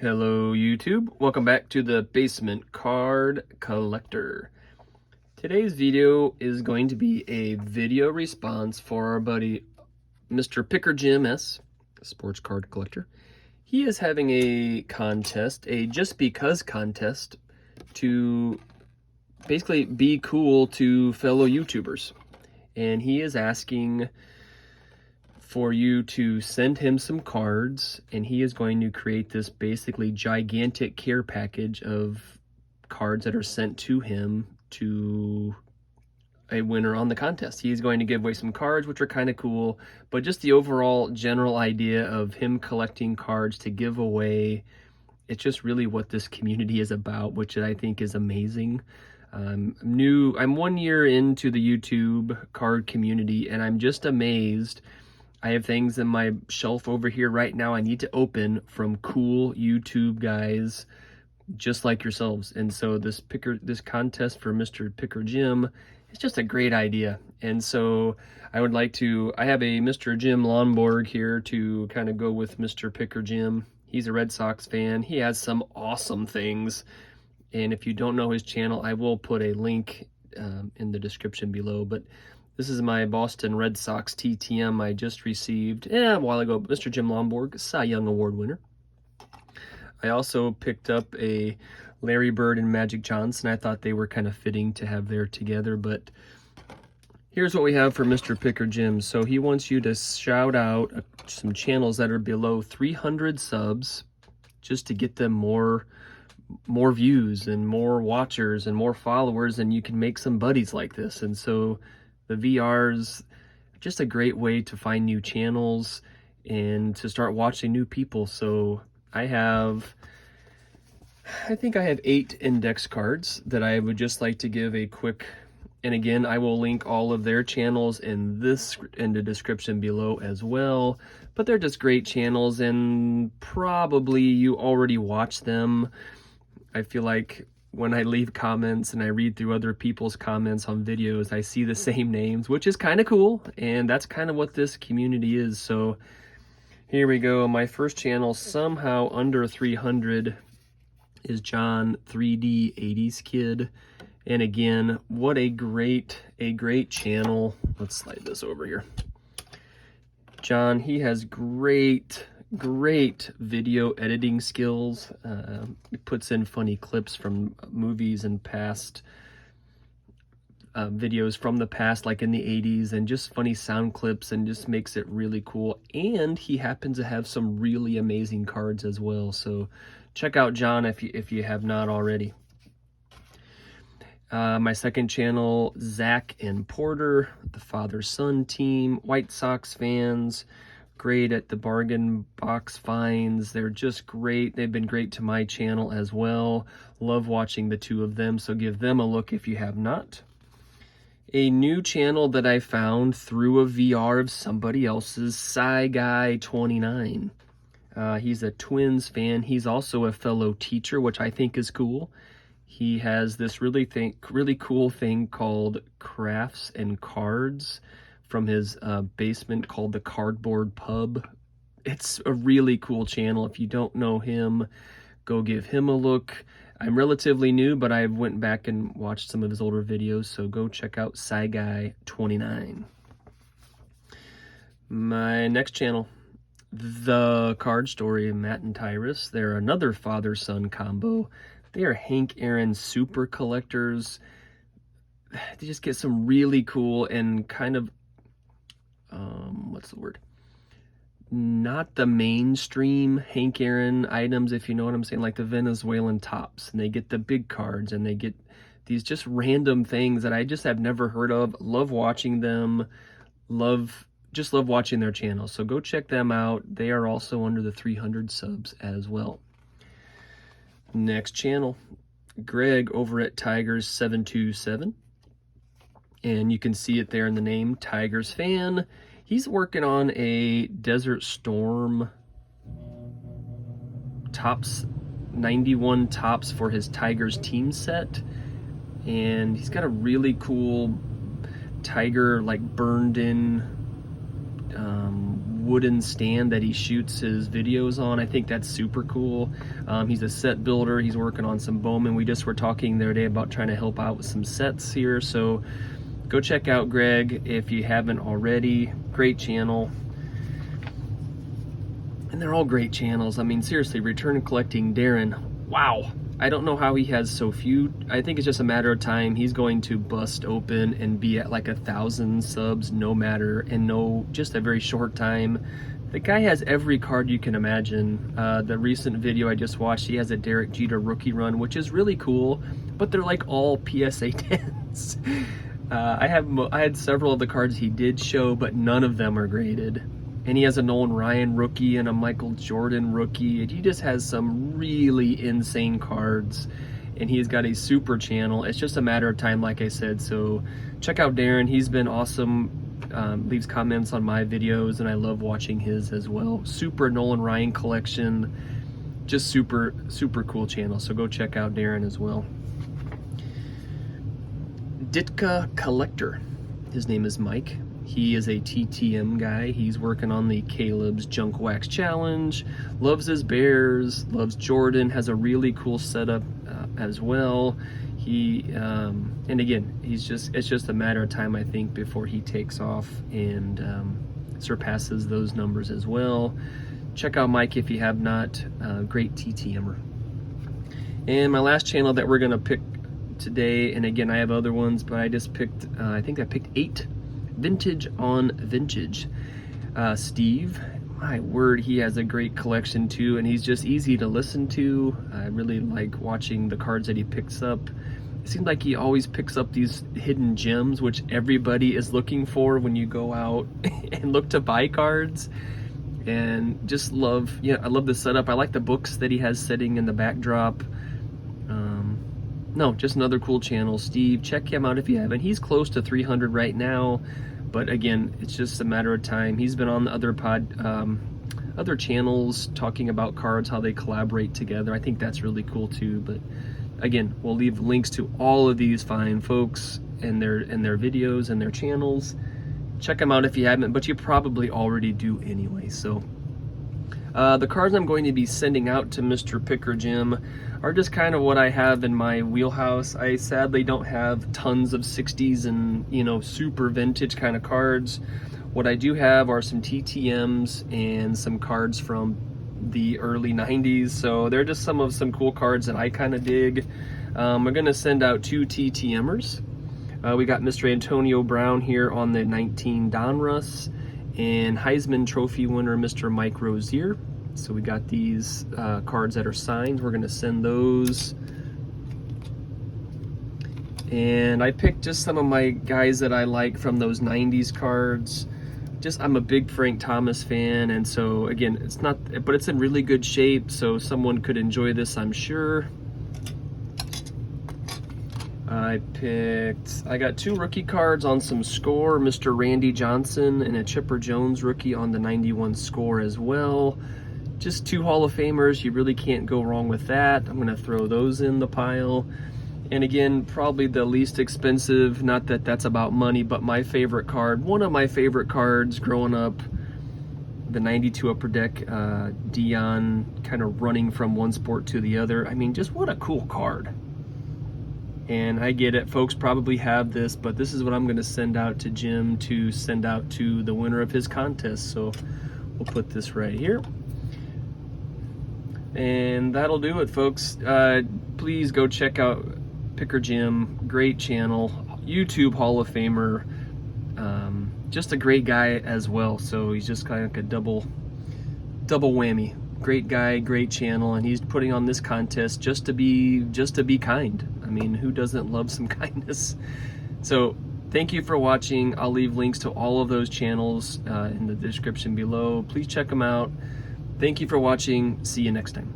Hello YouTube, welcome back to the Basement Card Collector. Today's video is going to be a video response for our buddy Mr. Picker Jim S, sports card collector. He is having a contest, a just because contest, to basically be cool to fellow YouTubers. And he is asking for you to send him some cards, and he is going to create this basically gigantic care package of cards that are sent to him to a winner on the contest. He's going to give away some cards, which are kind of cool, but just the overall general idea of him collecting cards to give away, it's just really what this community is about, which I think is amazing. I'm 1 year into the YouTube card community, and I'm just amazed. I have things in my shelf over here right now I need to open from cool YouTube guys just like yourselves. And so this contest for Mr. Picker Jim is just a great idea. And so I have a Mr. Jim Lonborg here to kind of go with Mr. Picker Jim. He's a Red Sox fan. He has some awesome things. And if you don't know his channel, I will put a link in the description below. But this is my Boston Red Sox TTM I just received a while ago. Mr. Jim Lonborg, Cy Young Award winner. I also picked up a Larry Bird and Magic Johnson. I thought they were kind of fitting to have there together, but here's what we have for Mr. Picker Jim. So he wants you to shout out some channels that are below 300 subs just to get them more views and more watchers and more followers, and you can make some buddies like this. And so the VR's just a great way to find new channels and to start watching new people. So I think I have 8 index cards that I would just like to give a quick, and again, I will link all of their channels in the description below as well. But they're just great channels, and probably you already watch them. I feel like when I leave comments and I read through other people's comments on videos, I see the same names, which is kind of cool, and that's kind of what this community is. So here we go. My first channel, somehow under 300, is John 3D 80s Kid. And again, what a great channel. Let's slide this over here. John, he has great video editing skills. He puts in funny clips from movies and past videos from the past, like in the 80s, and just funny sound clips, and just makes it really cool. And he happens to have some really amazing cards as well. So check out John if you have not already. My second channel, Zach and Porter, the father-son team, White Sox fans, great at the bargain box finds. They're just great. They've been great to my channel as well. Love watching the two of them, so give them a look if you have not. A new channel that I found through a VR of somebody else's, CyGuy29. He's a Twins fan. He's also a fellow teacher, which I think is cool. He has this really cool thing called Crafts and Cards from his basement called the Cardboard Pub. It's a really cool channel. If you don't know him, go give him a look. I'm relatively new, but I went back and watched some of his older videos, so go check out CyGuy29. My next channel, The Card Story, Matt and Tyrus. They're another father-son combo. They are Hank Aaron super collectors. They just get some really cool and kind of, what's the word? Not the mainstream Hank Aaron items, if you know what I'm saying, like the Venezuelan tops. And they get the big cards, and they get these just random things that I just have never heard of. Love watching them. Just love watching their channels. So go check them out. They are also under the 300 subs as well. Next channel, Greg over at Tigers727. And you can see it there in the name, Tigers fan. He's working on a Desert Storm Topps 91 Topps for his Tigers team set. And he's got a really cool Tiger, like burned in wooden stand that he shoots his videos on. I think that's super cool. He's a set builder. He's working on some Bowman. We just were talking the other day about trying to help out with some sets here. So go check out Greg if you haven't already. Great channel. And they're all great channels. I mean, seriously, Return Collecting Darren, wow. I don't know how he has so few. I think it's just a matter of time. He's going to bust open and be at like 1,000 subs no matter, and just a very short time. The guy has every card you can imagine. The recent video I just watched, he has a Derek Jeter rookie run, which is really cool, but they're like all PSA 10s. I had several of the cards he did show, but none of them are graded. And he has a Nolan Ryan rookie and a Michael Jordan rookie. And he just has some really insane cards. And he's got a super channel. It's just a matter of time, like I said. So check out Darren. He's been awesome. Leaves comments on my videos, and I love watching his as well. Super Nolan Ryan collection. Just super, super cool channel. So go check out Darren as well. Ditka Collector. His name is Mike. He is a TTM guy. He's working on the Caleb's Junk Wax Challenge. Loves his Bears. Loves Jordan. Has a really cool setup as well. And again, it's just a matter of time, I think, before he takes off and surpasses those numbers as well. Check out Mike if you have not. Great TTMer. And my last channel that we're gonna pick today, and again, I have other ones, but I just picked, I think I picked 8. Vintage on Vintage. Steve, my word, he has a great collection too, and he's just easy to listen to. I really like watching the cards that he picks up. It seems like he always picks up these hidden gems, which everybody is looking for when you go out and look to buy cards. And just love, I love the setup. I like the books that he has sitting in the backdrop. No, just another cool channel. Steve, check him out if you haven't. He's close to 300 right now, but again, it's just a matter of time. He's been on the other channels talking about cards, how they collaborate together. I think that's really cool too. But again, we'll leave links to all of these fine folks and their videos and their channels. Check them out if you haven't, but you probably already do anyway. So the cards I'm going to be sending out to Mr. Picker Jim are just kind of what I have in my wheelhouse. I sadly don't have tons of 60s and, super vintage kind of cards. What I do have are some TTMs and some cards from the early 90s. So they're just some cool cards that I kind of dig. We're going to send out 2 TTMers. We got Mr. Antonio Brown here on the 19 Donruss, and Heisman Trophy winner Mr. Mike Rozier. So we got these cards that are signed. We're gonna send those. And I picked just some of my guys that I like from those 90s cards. I'm a big Frank Thomas fan, and so again, but it's in really good shape, so someone could enjoy this, I'm sure. I got 2 rookie cards on some Score, Mr. Randy Johnson, and a Chipper Jones rookie on the 91 Score as well. Just 2 Hall of Famers, you really can't go wrong with that. I'm gonna throw those in the pile. And again, probably the least expensive, not that that's about money, but my favorite card, one of my favorite cards growing up, the 92 Upper Deck, Dion kind of running from one sport to the other. I mean, just what a cool card. And I get it, folks probably have this, but this is what I'm gonna send out to Jim to send out to the winner of his contest. So we'll put this right here. And that'll do it, folks. Please go check out Picker Jim, great channel, YouTube Hall of Famer, just a great guy as well. So he's just kind of like a double whammy. Great guy, great channel, and he's putting on this contest just to be kind. I mean, who doesn't love some kindness? So thank you for watching. I'll leave links to all of those channels in the description below. Please check them out. Thank you for watching. See you next time.